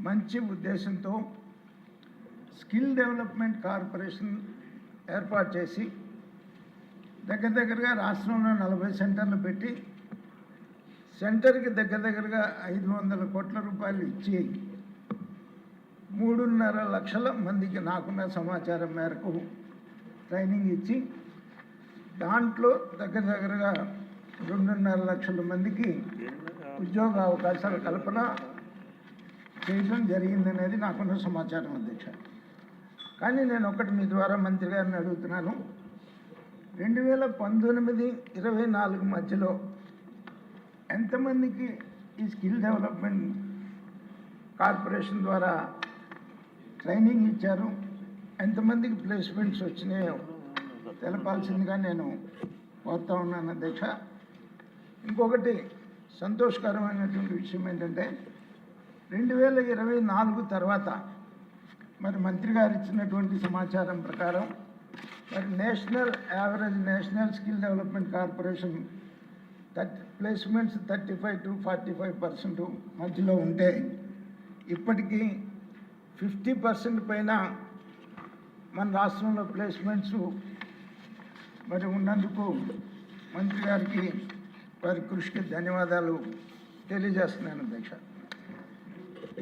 మంచి ఉద్దేశంతో skill development corporation ఏర్పాటు చేసి దగ్గరగా రాష్ట్రంలో 40 సెంటర్లు పెట్టి సెంటర్కి దగ్గరగా 500 కోట్ల రూపాయలు ఇచ్చి 3.5 లక్షల మందికి నాకున్న సమాచారం మేరకు ట్రైనింగ్ ఇచ్చి దాంట్లో దగ్గరగా 2.5 లక్షల మందికి ఉద్యోగ అవకాశాల కల్పన చేయడం జరిగిందనేది నాకున్న సమాచారం అధ్యక్ష. కానీ నేను ఒకటి మీ ద్వారా మంత్రి గారిని అడుగుతున్నాను. 2019-24 మధ్యలో ఎంతమందికి ఈ స్కిల్ డెవలప్మెంట్ కార్పొరేషన్ ద్వారా ట్రైనింగ్ ఇచ్చారు, ఎంతమందికి ప్లేస్మెంట్స్ వచ్చినాయో తెలపాల్సిందిగా నేను కోరుతా ఉన్నాను అధ్యక్ష. ఇంకొకటి సంతోషకరమైనటువంటి విషయం ఏంటంటే 2024 తర్వాత మరి మంత్రి గారు ఇచ్చినటువంటి సమాచారం ప్రకారం మరి national skill development corporation placements 35 to 45% మధ్యలో ఉంటే ఇప్పటికీ 50% పైన మన రాష్ట్రంలో ప్లేస్మెంట్స్ మరి ఉన్నందుకు మంత్రి గారికి వారి కృషికి ధన్యవాదాలు తెలియజేస్తున్నాను అధ్యక్ష.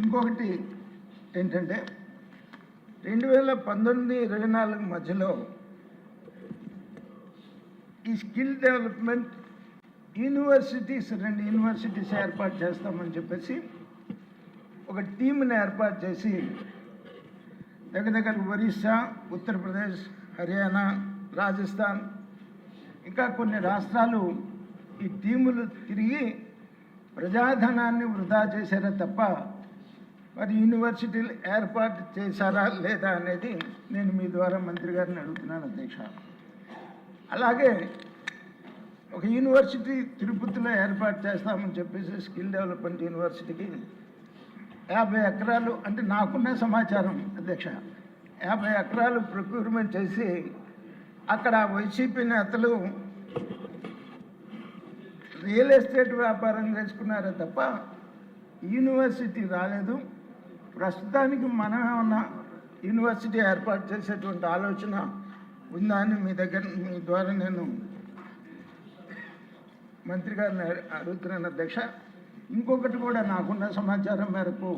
ఇంకొకటి ఏంటంటే 2019-24 మధ్యలో ఈ స్కిల్ డెవలప్మెంట్ యూనివర్సిటీస్ 2 యూనివర్సిటీస్ ఏర్పాటు చేస్తామని చెప్పేసి ఒక టీంని ఏర్పాటు చేసి దగ్గర ఒరిస్సా, ఉత్తరప్రదేశ్, హర్యానా, రాజస్థాన్ ఇంకా కొన్ని రాష్ట్రాలు ఈ టీములు తిరిగి ప్రజాధనాన్ని వృధా చేశారా తప్ప మరి యూనివర్సిటీలు ఏర్పాటు చేశారా లేదా అనేది నేను మీ ద్వారా మంత్రి గారిని అడుగుతున్నాను అధ్యక్ష. అలాగే ఒక యూనివర్సిటీ తిరుపతిలో ఏర్పాటు చేస్తామని చెప్పేసి స్కిల్ డెవలప్మెంట్ యూనివర్సిటీకి 50 ఎకరాలు అంటే నాకున్న సమాచారం అధ్యక్ష 50 ఎకరాలు ప్రొక్యూర్మెంట్ చేసి అక్కడ వైసీపీ నేతలు రియల్ ఎస్టేట్ వ్యాపారం చేసుకున్నారే తప్ప యూనివర్సిటీ రాలేదు. ప్రస్తుతానికి మనం ఏమన్నా యూనివర్సిటీ ఏర్పాటు చేసేటువంటి ఆలోచన ఉందా అని మీ ద్వారా నేను మంత్రి గారిని అడుగుతున్నాను అధ్యక్ష. ఇంకొకటి కూడా నాకున్న సమాచారం మేరకు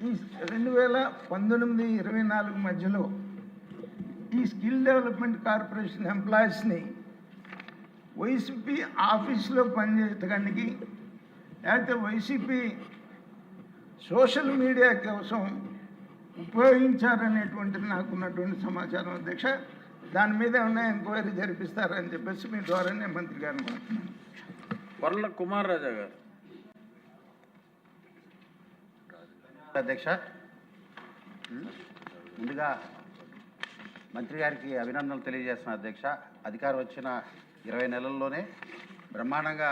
ఈ 2019-24 మధ్యలో ఈ స్కిల్ డెవలప్మెంట్ కార్పొరేషన్ ఎంప్లాయీస్ని వైసీపీ ఆఫీస్లో పనిచేయడానికి లేకపోతే వైసీపీ సోషల్ మీడియా కోసం ఉపయోగించారనేటువంటిది నాకున్నటువంటి సమాచారం అధ్యక్ష. దాని మీద ఏమన్నా ఎంక్వైరీ జరిపిస్తారని చెప్పేసి మీ ద్వారా నేను మంత్రి గారిని కోరుతున్నాను. వర్ల కుమార్ రాజా గారు. అధ్యక్ష, ముందుగా మంత్రి గారికి అభినందనలు తెలియజేస్తున్నా అధ్యక్ష. అధికారం వచ్చిన 20 నెలల్లోనే బ్రహ్మాండంగా